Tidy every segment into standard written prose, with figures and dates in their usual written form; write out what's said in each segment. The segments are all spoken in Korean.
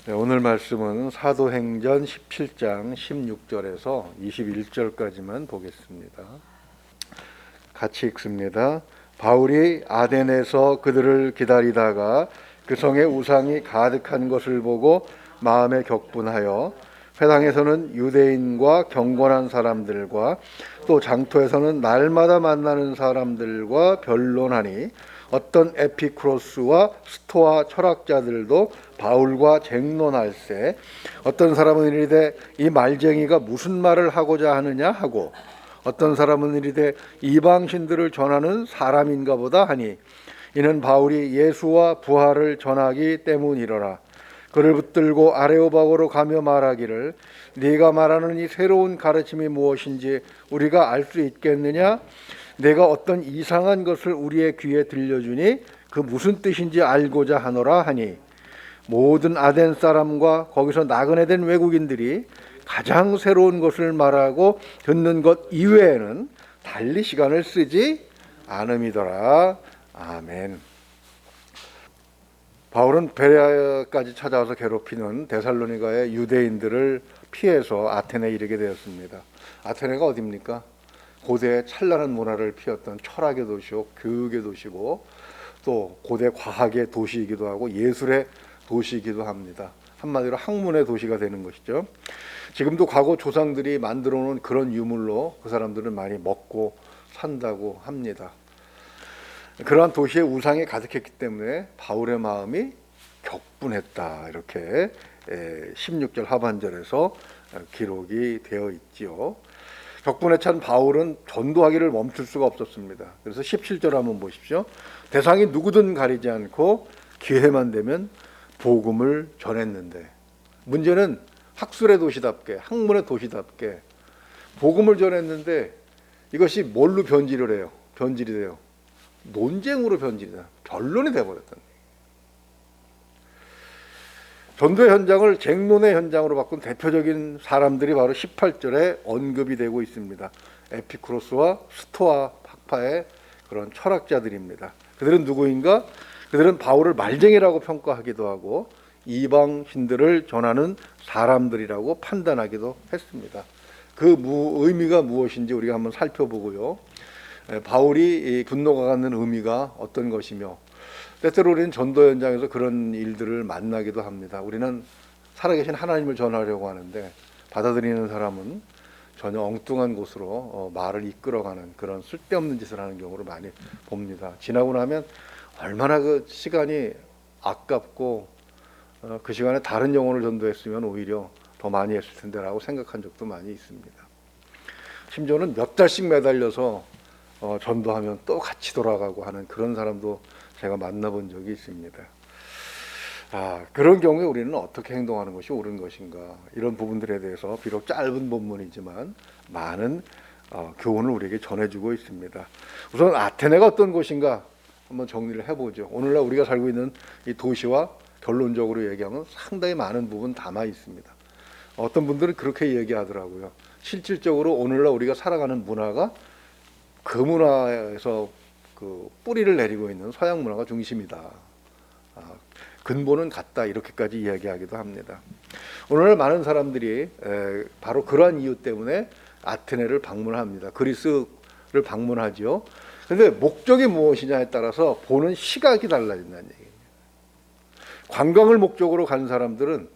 네, 오늘 말씀은 사도행전 17장 16절에서 21절까지만 보겠습니다. 같이 읽습니다. 바울이 아덴에서 그들을 기다리다가 그 성에 우상이 가득한 것을 보고 마음에 격분하여 회당에서는 유대인과 경건한 사람들과 또 장터에서는 날마다 만나는 사람들과 변론하니 어떤 에피쿠로스와 스토아 철학자들도 바울과 쟁론할세 어떤 사람은 이르되 이 말쟁이가 무슨 말을 하고자 하느냐 하고 어떤 사람은 이르되 이방신들을 전하는 사람인가 보다 하니 이는 바울이 예수와 부활을 전하기 때문이로라. 그를 붙들고 아레오바고로 가며 말하기를 네가 말하는 이 새로운 가르침이 무엇인지 우리가 알 수 있겠느냐? 내가 어떤 이상한 것을 우리의 귀에 들려주니 그 무슨 뜻인지 알고자 하노라 하니 모든 아덴 사람과 거기서 나그네 된 외국인들이 가장 새로운 것을 말하고 듣는 것 이외에는 달리 시간을 쓰지 않음이더라. 아멘. 바울은 베레아까지 찾아와서 괴롭히는 데살로니가의 유대인들을 피해서 아테네에 이르게 되었습니다. 아테네가 어디입니까? 고대의 찬란한 문화를 피웠던 철학의 도시고 교육의 도시고 또 고대 과학의 도시이기도 하고 예술의 도시이기도 합니다. 한마디로 학문의 도시가 되는 것이죠. 지금도 과거 조상들이 만들어 놓은 그런 유물로 그 사람들은 많이 먹고 산다고 합니다. 그러한 도시의 우상이 가득했기 때문에 바울의 마음이 격분했다. 이렇게 16절 하반절에서 기록이 되어 있지요. 격분에 찬 바울은 전도하기를 멈출 수가 없었습니다. 그래서 17절 한번 보십시오. 대상이 누구든 가리지 않고 기회만 되면 복음을 전했는데 문제는 학술의 도시답게 학문의 도시답게 복음을 전했는데 이것이 뭘로 변질을 해요? 변질이 돼요. 논쟁으로 변질이다. 변론이 돼버렸다. 전도의 현장을 쟁론의 현장으로 바꾼 대표적인 사람들이 바로 18절에 언급이 되고 있습니다. 에피쿠로스와 스토아 학파의 그런 철학자들입니다. 그들은 누구인가? 그들은 바울을 말쟁이라고 평가하기도 하고 이방신들을 전하는 사람들이라고 판단하기도 했습니다. 그 의미가 무엇인지 우리가 한번 살펴보고요. 바울이 분노가 갖는 의미가 어떤 것이며 때때로 우리는 전도 현장에서 그런 일들을 만나기도 합니다. 우리는 살아계신 하나님을 전하려고 하는데 받아들이는 사람은 전혀 엉뚱한 곳으로 말을 이끌어가는 그런 쓸데없는 짓을 하는 경우를 많이 봅니다. 지나고 나면 얼마나 그 시간이 아깝고 그 시간에 다른 영혼을 전도했으면 오히려 더 많이 했을 텐데라고 생각한 적도 많이 있습니다. 심지어는 몇 달씩 매달려서 전도하면 또 같이 돌아가고 하는 그런 사람도 제가 만나본 적이 있습니다. 그런 경우에 우리는 어떻게 행동하는 것이 옳은 것인가 이런 부분들에 대해서 비록 짧은 본문이지만 많은 교훈을 우리에게 전해주고 있습니다. 우선 아테네가 어떤 곳인가 한번 정리를 해보죠. 오늘날 우리가 살고 있는 이 도시와 결론적으로 얘기하면 상당히 많은 부분 담아 있습니다. 어떤 분들은 그렇게 얘기하더라고요. 실질적으로 오늘날 우리가 살아가는 문화가 그 문화에서 그 뿌리를 내리고 있는 서양 문화가 중심이다. 근본은 같다. 이렇게까지 이야기하기도 합니다. 오늘날 많은 사람들이 바로 그러한 이유 때문에 아테네를 방문합니다. 그리스를 방문하죠. 그런데 목적이 무엇이냐에 따라서 보는 시각이 달라진다는 얘기예요. 관광을 목적으로 간 사람들은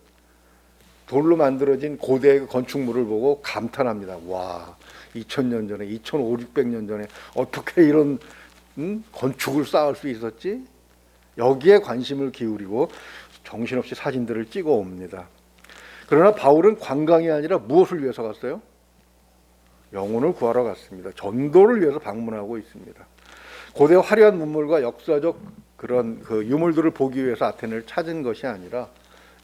돌로 만들어진 고대의 건축물을 보고 감탄합니다. 와, 2000년 전에, 2500년 전에 어떻게 이런 건축을 쌓을 수 있었지? 여기에 관심을 기울이고 정신없이 사진들을 찍어 옵니다. 그러나 바울은 관광이 아니라 무엇을 위해서 갔어요? 영혼을 구하러 갔습니다. 전도를 위해서 방문하고 있습니다. 고대 화려한 문물과 역사적 그런 그 유물들을 보기 위해서 아테네를 찾은 것이 아니라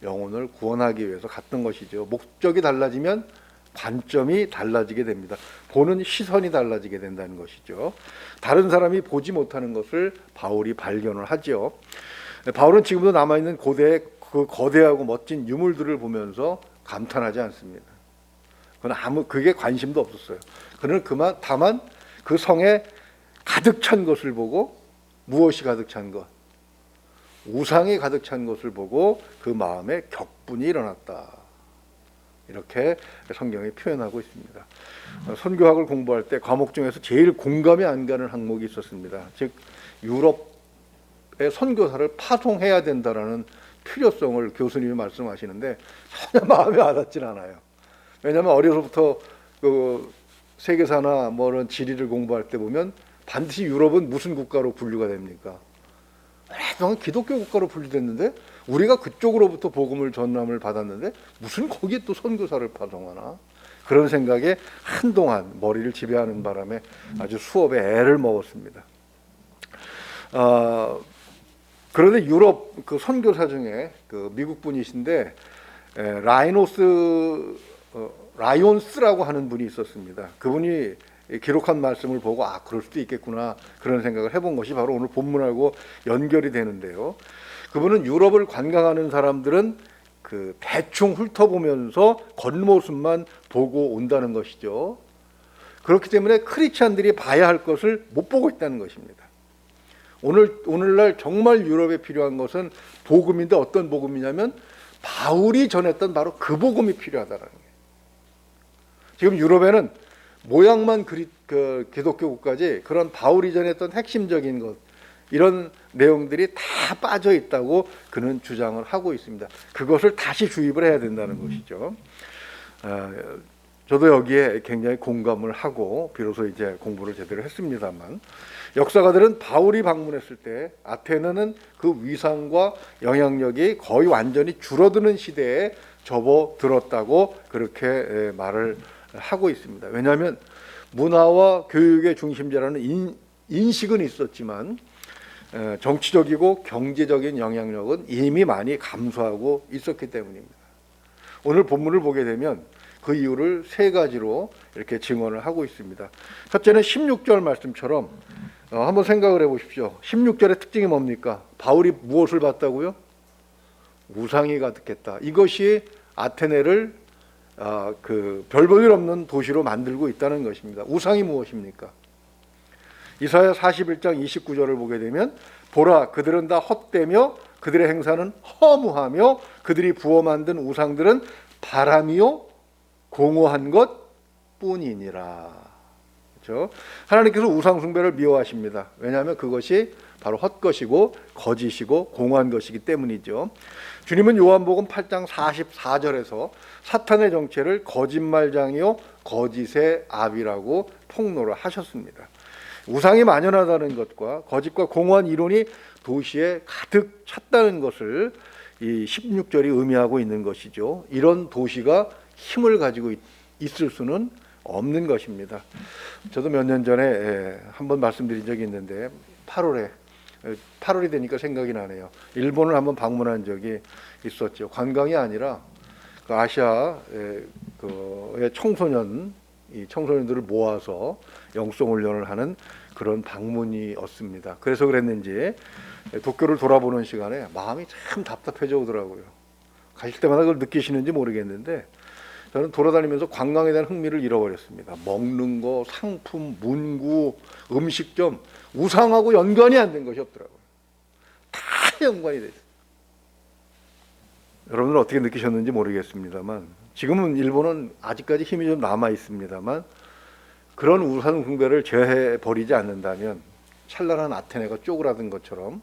영혼을 구원하기 위해서 갔던 것이죠. 목적이 달라지면 관점이 달라지게 됩니다. 보는 시선이 달라지게 된다는 것이죠. 다른 사람이 보지 못하는 것을 바울이 발견을 하죠. 바울은 지금도 남아있는 고대의 그 거대하고 멋진 유물들을 보면서 감탄하지 않습니다. 그게 관심도 없었어요. 그는 다만 그 성에 가득 찬 것을 보고 무엇이 가득 찬 것? 우상이 가득 찬 것을 보고 그 마음에 격분이 일어났다. 이렇게 성경이 표현하고 있습니다. 선교학을 공부할 때 과목 중에서 제일 공감이 안 가는 항목이 있었습니다. 즉 유럽의 선교사를 파송해야 된다라는 필요성을 교수님이 말씀하시는데 전혀 마음에 와닿진 않아요. 왜냐하면 어려서부터 그 세계사나 뭐 이런 지리를 공부할 때 보면 반드시 유럽은 무슨 국가로 분류가 됩니까? 오랫동안 기독교 국가로 분류됐는데 우리가 그쪽으로부터 복음을 전함을 받았는데 무슨 거기에 또 선교사를 파송하나? 그런 생각에 한동안 머리를 지배하는 바람에 아주 수업에 애를 먹었습니다. 그런데 유럽 그 선교사 중에 그 미국 분이신데 라이온스라고 하는 분이 있었습니다. 그분이 기록한 말씀을 보고 그럴 수도 있겠구나 그런 생각을 해본 것이 바로 오늘 본문하고 연결이 되는데요. 그분은 유럽을 관광하는 사람들은 그 대충 훑어보면서 겉모습만 보고 온다는 것이죠. 그렇기 때문에 크리스찬들이 봐야 할 것을 못 보고 있다는 것입니다. 오늘날 정말 유럽에 필요한 것은 복음인데 어떤 복음이냐면 바울이 전했던 바로 그 복음이 필요하다는 거예요. 지금 유럽에는 모양만 기독교 국가지 그런 바울이 전했던 핵심적인 것 이런 내용들이 다 빠져 있다고 그는 주장을 하고 있습니다. 그것을 다시 주입을 해야 된다는 것이죠. 저도 여기에 굉장히 공감을 하고 비로소 이제 공부를 제대로 했습니다만 역사가들은 바울이 방문했을 때 아테네는 그 위상과 영향력이 거의 완전히 줄어드는 시대에 접어들었다고 그렇게 말을 하고 있습니다. 왜냐하면 문화와 교육의 중심지라는 인식은 있었지만 정치적이고 경제적인 영향력은 이미 많이 감소하고 있었기 때문입니다. 오늘 본문을 보게 되면 그 이유를 세 가지로 이렇게 증언을 하고 있습니다. 첫째는 16절 말씀처럼 한번 생각을 해보십시오. 16절의 특징이 뭡니까? 바울이 무엇을 봤다고요? 우상이 가득했다. 이것이 아테네를 별 볼 일 없는 도시로 만들고 있다는 것입니다. 우상이 무엇입니까? 이사야 41장 29절을 보게 되면 보라 그들은 다 헛되며 그들의 행사는 허무하며 그들이 부어 만든 우상들은 바람이요 공허한 것뿐이니라. 그렇죠? 하나님께서 우상 숭배를 미워하십니다. 왜냐하면 그것이 바로 헛것이고 거짓이고 공허한 것이기 때문이죠. 주님은 요한복음 8장 44절에서 사탄의 정체를 거짓말장이요 거짓의 압이라고 폭로를 하셨습니다. 우상이 만연하다는 것과 거짓과 공허한 이론이 도시에 가득 찼다는 것을 이 16절이 의미하고 있는 것이죠. 이런 도시가 힘을 가지고 있을 수는 없는 것입니다. 저도 몇 년 전에 한번 말씀드린 적이 있는데 8월이 되니까 생각이 나네요. 일본을 한번 방문한 적이 있었죠. 관광이 아니라 그 아시아의 청소년들을 모아서 영성 훈련을 하는 그런 방문이었습니다. 그래서 그랬는지 도쿄를 돌아보는 시간에 마음이 참 답답해져 오더라고요. 가실 때마다 그걸 느끼시는지 모르겠는데 저는 돌아다니면서 관광에 대한 흥미를 잃어버렸습니다. 먹는 거, 상품, 문구, 음식점 우상하고 연관이 안 된 것이 없더라고요. 다 연관이 되죠. 여러분은 어떻게 느끼셨는지 모르겠습니다만 지금은 일본은 아직까지 힘이 좀 남아 있습니다만 그런 우상 숭배를 제해버리지 않는다면 찬란한 아테네가 쪼그라든 것처럼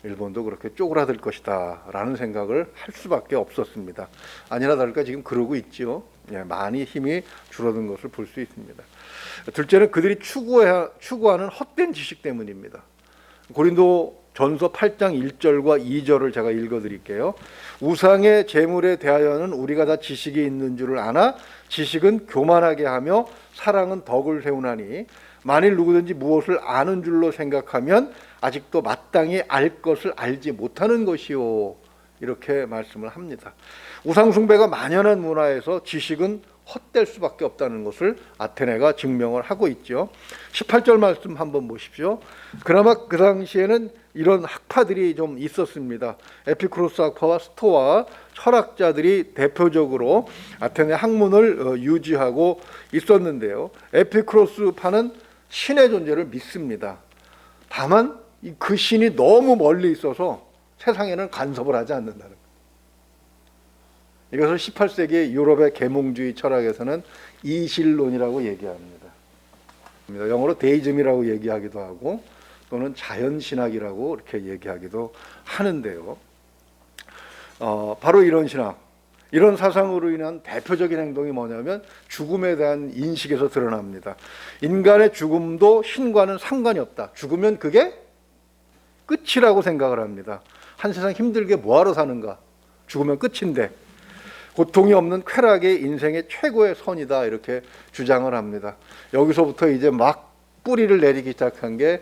일본도 그렇게 쪼그라들 것이다 라는 생각을 할 수밖에 없었습니다. 아니나 다를까 지금 그러고 있죠. 많이 힘이 줄어든 것을 볼 수 있습니다. 둘째는 그들이 추구하는 헛된 지식 때문입니다. 고린도 전서 8장 1절과 2절을 제가 읽어드릴게요. 우상의 재물에 대하여는 우리가 다 지식이 있는 줄을 아나 지식은 교만하게 하며 사랑은 덕을 세우나니 만일 누구든지 무엇을 아는 줄로 생각하면 아직도 마땅히 알 것을 알지 못하는 것이요. 이렇게 말씀을 합니다. 우상 숭배가 만연한 문화에서 지식은 헛될 수밖에 없다는 것을 아테네가 증명을 하고 있죠. 18절 말씀 한번 보십시오. 그나마 그 당시에는 이런 학파들이 좀 있었습니다. 에피쿠로스 학파와 스토아 철학자들이 대표적으로 아테네 학문을 유지하고 있었는데요. 에피쿠로스파는 신의 존재를 믿습니다. 다만 그 신이 너무 멀리 있어서 세상에는 간섭을 하지 않는다는 거예요. 이것을 18세기 유럽의 계몽주의 철학에서는 이실론이라고 얘기합니다. 영어로 데이즘이라고 얘기하기도 하고 또는 자연신학이라고 이렇게 얘기하기도 하는데요. 바로 이런 신학, 이런 사상으로 인한 대표적인 행동이 뭐냐면 죽음에 대한 인식에서 드러납니다. 인간의 죽음도 신과는 상관이 없다. 죽으면 그게 끝이라고 생각을 합니다. 한 세상 힘들게 뭐하러 사는가? 죽으면 끝인데 고통이 없는 쾌락이 인생의 최고의 선이다, 이렇게 주장을 합니다. 여기서부터 이제 막 뿌리를 내리기 시작한 게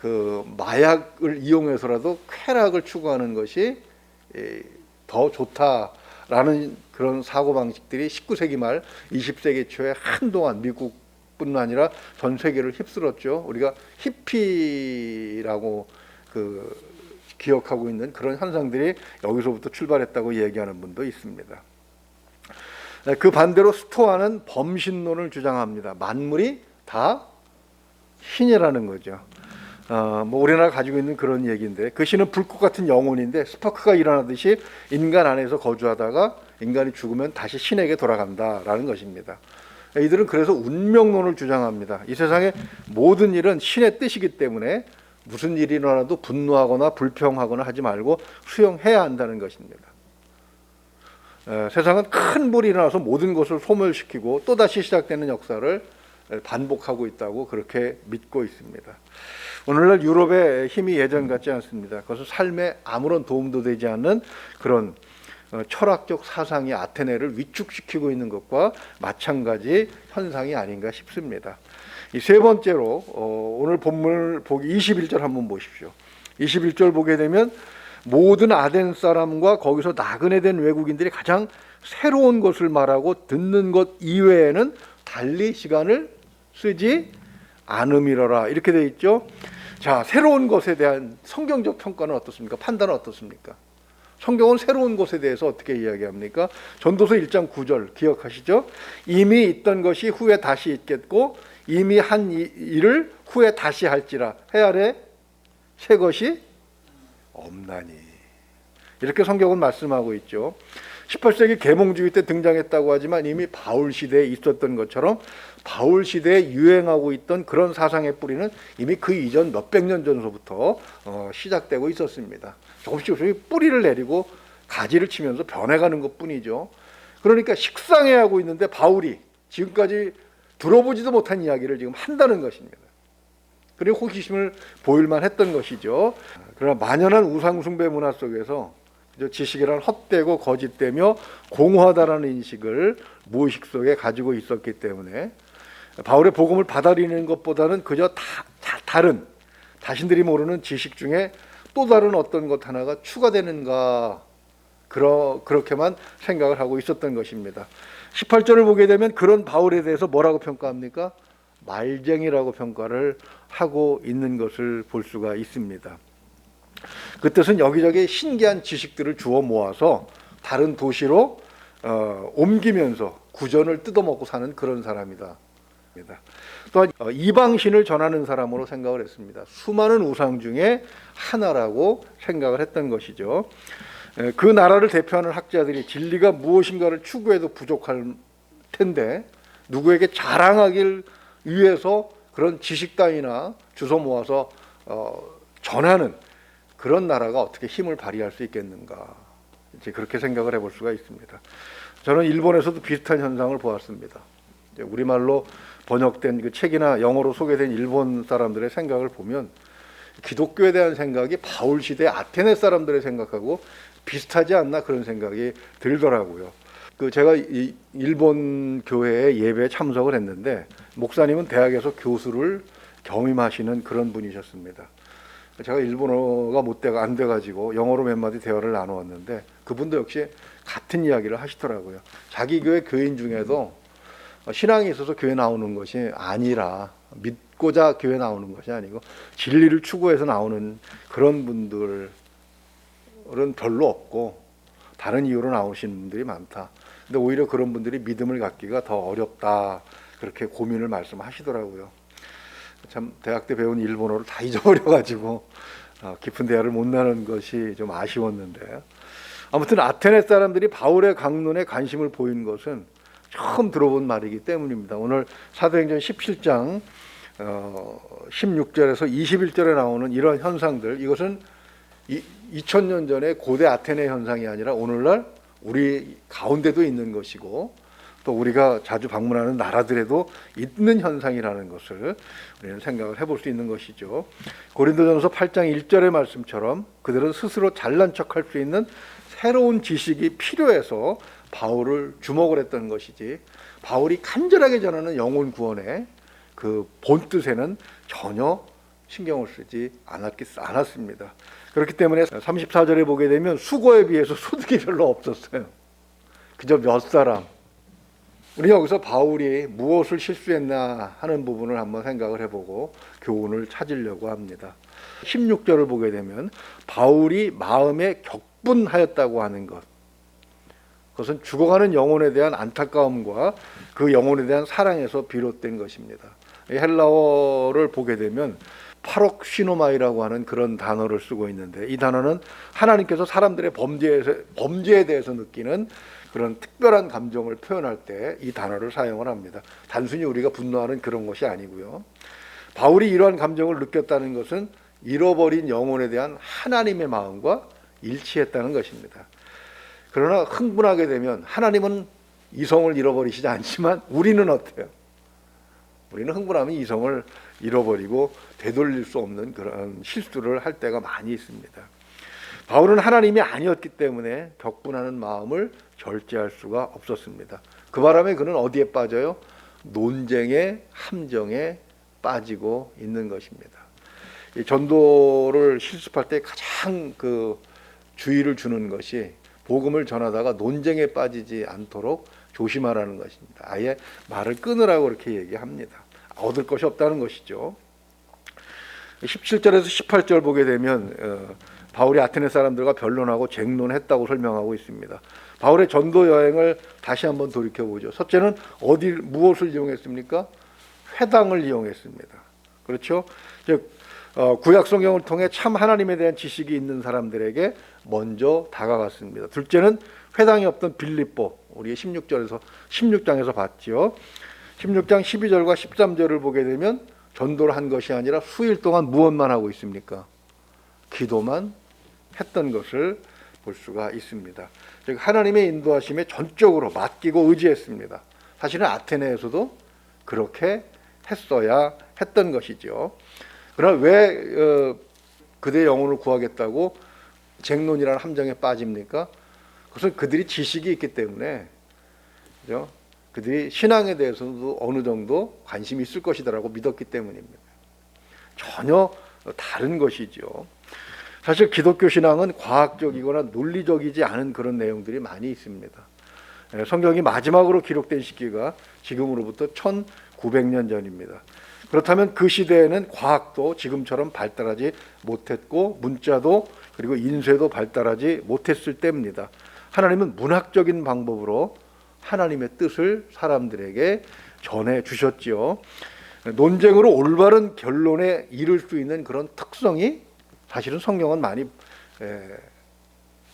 그 마약을 이용해서라도 쾌락을 추구하는 것이 더 좋다라는 그런 사고방식들이 19세기 말 20세기 초에 한동안 미국뿐만 아니라 전 세계를 휩쓸었죠. 우리가 히피라고 기억하고 있는 그런 현상들이 여기서부터 출발했다고 얘기하는 분도 있습니다. 그 반대로 스토아는 범신론을 주장합니다. 만물이 다 신이라는 거죠. 뭐 우리나라 가지고 있는 그런 얘기인데, 그 신은 불꽃 같은 영혼인데 스파크가 일어나듯이 인간 안에서 거주하다가 인간이 죽으면 다시 신에게 돌아간다라는 것입니다. 이들은 그래서 운명론을 주장합니다. 이 세상의 모든 일은 신의 뜻이기 때문에 무슨 일이 일어나도 분노하거나 불평하거나 하지 말고 수용해야 한다는 것입니다. 세상은 큰 불이 일어나서 모든 것을 소멸시키고 또다시 시작되는 역사를 반복하고 있다고 그렇게 믿고 있습니다. 오늘날 유럽의 힘이 예전 같지 않습니다. 그것은 삶에 아무런 도움도 되지 않는 그런 철학적 사상이 아테네를 위축시키고 있는 것과 마찬가지 현상이 아닌가 싶습니다. 이 세 번째로 오늘 본문을 보기 21절 한번 보십시오. 21절 보게 되면 모든 아덴 사람과 거기서 나그네 된 외국인들이 가장 새로운 것을 말하고 듣는 것 이외에는 달리 시간을 쓰지 않음이러라, 이렇게 돼 있죠. 자, 새로운 것에 대한 성경적 평가는 어떻습니까? 판단은 어떻습니까? 성경은 새로운 것에 대해서 어떻게 이야기합니까? 전도서 1장 9절 기억하시죠? 이미 있던 것이 후에 다시 있겠고 이미 한 일을 후에 다시 할지라 해 아래 새 것이 없나니, 이렇게 성경은 말씀하고 있죠. 18세기 계몽주의 때 등장했다고 하지만 이미 바울 시대에 있었던 것처럼 바울 시대에 유행하고 있던 그런 사상의 뿌리는 이미 그 이전 몇백 년 전서부터 시작되고 있었습니다. 조금씩 뿌리를 내리고 가지를 치면서 변해가는 것뿐이죠. 그러니까 식상해하고 있는데 바울이 지금까지 들어보지도 못한 이야기를 지금 한다는 것입니다. 그리고 호기심을 보일만 했던 것이죠. 그러나 만연한 우상숭배 문화 속에서 지식이란 헛되고 거짓되며 공허하다라는 인식을 무의식 속에 가지고 있었기 때문에 바울의 복음을 받아들이는 것보다는 그저 다른 자신들이 모르는 지식 중에 또 다른 어떤 것 하나가 추가되는가, 그렇게만 생각을 하고 있었던 것입니다. 18절을 보게 되면 그런 바울에 대해서 뭐라고 평가합니까? 말쟁이라고 평가를 하고 있는 것을 볼 수가 있습니다. 그 뜻은 여기저기 신기한 지식들을 주워 모아서 다른 도시로 옮기면서 구전을 뜯어먹고 사는 그런 사람이다. 또한 이방신을 전하는 사람으로 생각을 했습니다. 수많은 우상 중에 하나라고 생각을 했던 것이죠. 그 나라를 대표하는 학자들이 진리가 무엇인가를 추구해도 부족할 텐데 누구에게 자랑하길 위해서 그런 지식 따위나 주워 모아서 전하는 그런 나라가 어떻게 힘을 발휘할 수 있겠는가, 이제 그렇게 생각을 해볼 수가 있습니다. 저는 일본에서도 비슷한 현상을 보았습니다. 우리말로 번역된 그 책이나 영어로 소개된 일본 사람들의 생각을 보면 기독교에 대한 생각이 바울 시대 아테네 사람들의 생각하고 비슷하지 않나, 그런 생각이 들더라고요. 제가 일본 교회에 예배에 참석을 했는데 목사님은 대학에서 교수를 겸임하시는 그런 분이셨습니다. 제가 일본어가 안 돼가지고 영어로 몇 마디 대화를 나누었는데 그분도 역시 같은 이야기를 하시더라고요. 자기 교회 교인 중에도 신앙이 있어서 교회 나오는 것이 아니라, 믿고자 교회 나오는 것이 아니고 진리를 추구해서 나오는 그런 분들은 별로 없고 다른 이유로 나오시는 분들이 많다. 근데 오히려 그런 분들이 믿음을 갖기가 더 어렵다, 그렇게 고민을 말씀하시더라고요. 참 대학 때 배운 일본어를 다 잊어버려가지고 깊은 대화를 못 나눈 것이 좀 아쉬웠는데, 아무튼 아테네 사람들이 바울의 강론에 관심을 보인 것은 처음 들어본 말이기 때문입니다. 오늘 사도행전 17장 16절에서 21절에 나오는 이런 현상들, 이것은 2000년 전에 고대 아테네 현상이 아니라 오늘날 우리 가운데도 있는 것이고, 또 우리가 자주 방문하는 나라들에도 있는 현상이라는 것을 우리는 생각을 해볼 수 있는 것이죠. 고린도전서 8장 1절의 말씀처럼 그들은 스스로 잘난 척할 수 있는 새로운 지식이 필요해서 바울을 주목을 했던 것이지, 바울이 간절하게 전하는 영혼 구원의 그 본뜻에는 전혀 신경을 쓰지 않았습니다. 그렇기 때문에 34절에 보게 되면 수고에 비해서 소득이 별로 없었어요. 그저 몇 사람. 우리 여기서 바울이 무엇을 실수했나 하는 부분을 한번 생각을 해보고 교훈을 찾으려고 합니다. 16절을 보게 되면 바울이 마음에 격분하였다고 하는 것, 그것은 죽어가는 영혼에 대한 안타까움과 그 영혼에 대한 사랑에서 비롯된 것입니다. 헬라어를 보게 되면 파록시노마이라고 하는 그런 단어를 쓰고 있는데, 이 단어는 하나님께서 사람들의 범죄에 대해서 느끼는 그런 특별한 감정을 표현할 때 이 단어를 사용을 합니다. 단순히 우리가 분노하는 그런 것이 아니고요. 바울이 이러한 감정을 느꼈다는 것은 잃어버린 영혼에 대한 하나님의 마음과 일치했다는 것입니다. 그러나 흥분하게 되면 하나님은 이성을 잃어버리시지 않지만 우리는 어때요? 우리는 흥분하면 이성을 잃어버리고 되돌릴 수 없는 그런 실수를 할 때가 많이 있습니다. 바울은 하나님이 아니었기 때문에 격분하는 마음을 절제할 수가 없었습니다. 그 바람에 그는 어디에 빠져요? 논쟁의 함정에 빠지고 있는 것입니다. 이 전도를 실습할 때 가장 주의를 주는 것이 복음을 전하다가 논쟁에 빠지지 않도록 조심하라는 것입니다. 아예 말을 끊으라고 그렇게 얘기합니다. 얻을 것이 없다는 것이죠. 17절에서 18절 보게 되면 바울이 아테네 사람들과 변론하고 쟁론했다고 설명하고 있습니다. 바울의 전도 여행을 다시 한번 돌이켜보죠. 첫째는 무엇을 이용했습니까? 회당을 이용했습니다. 그렇죠? 즉 구약 성경을 통해 참 하나님에 대한 지식이 있는 사람들에게 먼저 다가갔습니다. 둘째는 회당이 없던 빌립보, 우리 16장에서 봤죠. 16장 12절과 13절을 보게 되면 전도를 한 것이 아니라 수일 동안 무엇만 하고 있습니까? 기도만 했던 것을 볼 수가 있습니다. 즉 하나님의 인도하심에 전적으로 맡기고 의지했습니다. 사실은 아테네에서도 그렇게 했어야 했던 것이죠. 그러나 왜 그들의 영혼을 구하겠다고 쟁론이라는 함정에 빠집니까? 그것은 그들이 지식이 있기 때문에, 그죠? 그들이 신앙에 대해서도 어느 정도 관심이 있을 것이다라고 믿었기 때문입니다. 전혀 다른 것이죠. 사실 기독교 신앙은 과학적이거나 논리적이지 않은 그런 내용들이 많이 있습니다. 성경이 마지막으로 기록된 시기가 지금으로부터 1900년 전입니다. 그렇다면 그 시대에는 과학도 지금처럼 발달하지 못했고 문자도 그리고 인쇄도 발달하지 못했을 때입니다. 하나님은 문학적인 방법으로 하나님의 뜻을 사람들에게 전해 주셨지요. 논쟁으로 올바른 결론에 이를 수 있는 그런 특성이 사실은 성경은 많이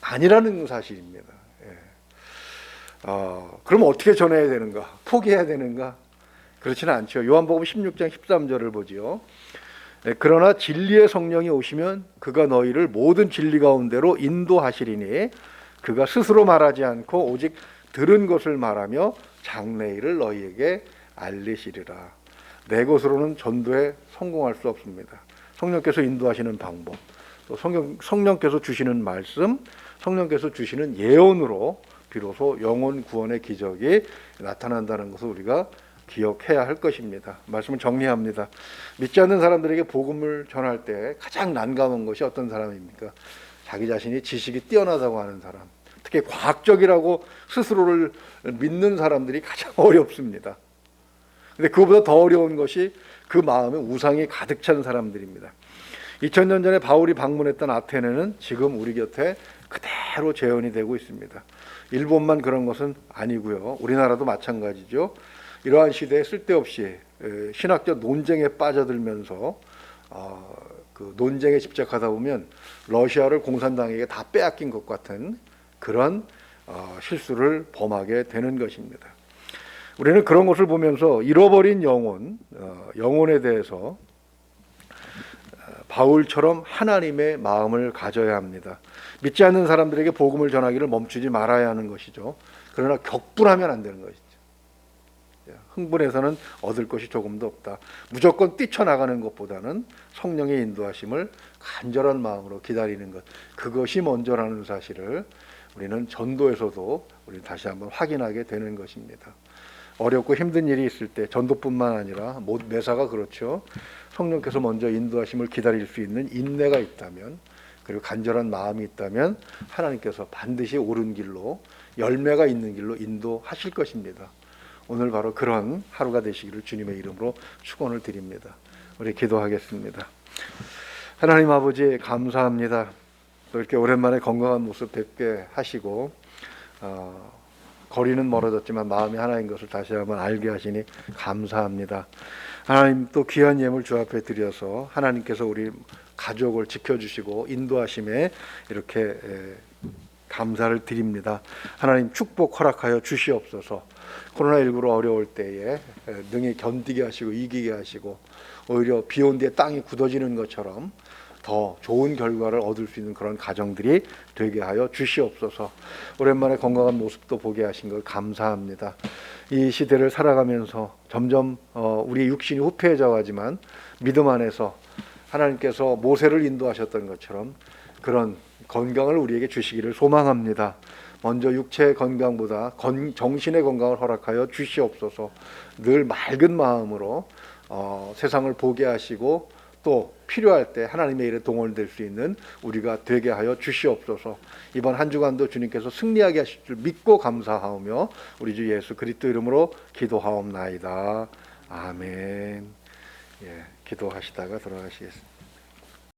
아니라는 사실입니다. 그럼 어떻게 전해야 되는가? 포기해야 되는가? 그렇지는 않죠. 요한복음 16장 13절을 보지요. 그러나 진리의 성령이 오시면 그가 너희를 모든 진리 가운데로 인도하시리니 그가 스스로 말하지 않고 오직 들은 것을 말하며 장래일을 너희에게 알리시리라. 내 것으로는 전도에 성공할 수 없습니다. 성령께서 인도하시는 방법, 또 성령께서 주시는 말씀, 성령께서 주시는 예언으로 비로소 영혼 구원의 기적이 나타난다는 것을 우리가 기억해야 할 것입니다. 말씀을 정리합니다. 믿지 않는 사람들에게 복음을 전할 때 가장 난감한 것이 어떤 사람입니까? 자기 자신이 지식이 뛰어나다고 하는 사람, 특히 과학적이라고 스스로를 믿는 사람들이 가장 어렵습니다. 근데 그보다 더 어려운 것이 그 마음에 우상이 가득 찬 사람들입니다. 2000년 전에 바울이 방문했던 아테네는 지금 우리 곁에 그대로 재현이 되고 있습니다. 일본만 그런 것은 아니고요. 우리나라도 마찬가지죠. 이러한 시대에 쓸데없이 신학적 논쟁에 빠져들면서 그 논쟁에 집착하다 보면 러시아를 공산당에게 다 빼앗긴 것 같은 그런 실수를 범하게 되는 것입니다. 우리는 그런 것을 보면서 잃어버린 영혼에 대해서 바울처럼 하나님의 마음을 가져야 합니다. 믿지 않는 사람들에게 복음을 전하기를 멈추지 말아야 하는 것이죠. 그러나 격분하면 안 되는 것이죠. 흥분해서는 얻을 것이 조금도 없다. 무조건 뛰쳐나가는 것보다는 성령의 인도하심을 간절한 마음으로 기다리는 것, 그것이 먼저라는 사실을 우리는 전도에서도 우리 다시 한번 확인하게 되는 것입니다. 어렵고 힘든 일이 있을 때 전도뿐만 아니라 매사가 그렇죠. 성령께서 먼저 인도하심을 기다릴 수 있는 인내가 있다면, 그리고 간절한 마음이 있다면 하나님께서 반드시 옳은 길로, 열매가 있는 길로 인도하실 것입니다. 오늘 바로 그런 하루가 되시기를 주님의 이름으로 축원을 드립니다. 우리 기도하겠습니다. 하나님 아버지 감사합니다. 또 이렇게 오랜만에 건강한 모습 뵙게 하시고 거리는 멀어졌지만 마음이 하나인 것을 다시 한번 알게 하시니 감사합니다. 하나님, 또 귀한 예물 주 앞에 드려서 하나님께서 우리 가족을 지켜주시고 인도하심에 이렇게 감사를 드립니다. 하나님, 축복 허락하여 주시옵소서. 코로나19로 어려울 때에 능히 견디게 하시고 이기게 하시고, 오히려 비 온 뒤에 땅이 굳어지는 것처럼 더 좋은 결과를 얻을 수 있는 그런 가정들이 되게 하여 주시옵소서. 오랜만에 건강한 모습도 보게 하신 걸 감사합니다. 이 시대를 살아가면서 점점 우리 육신이 후패해져 가지만 믿음 안에서 하나님께서 모세를 인도하셨던 것처럼 그런 건강을 우리에게 주시기를 소망합니다. 먼저 육체의 건강보다 정신의 건강을 허락하여 주시옵소서. 늘 맑은 마음으로 세상을 보게 하시고, 또 필요할 때 하나님의 일에 동원될 수 있는 우리가 되게 하여 주시옵소서. 이번 한 주간도 주님께서 승리하게 하실 줄 믿고 감사하오며 우리 주 예수 그리스도 이름으로 기도하옵나이다. 아멘. 기도하시다가 돌아가시겠습니다.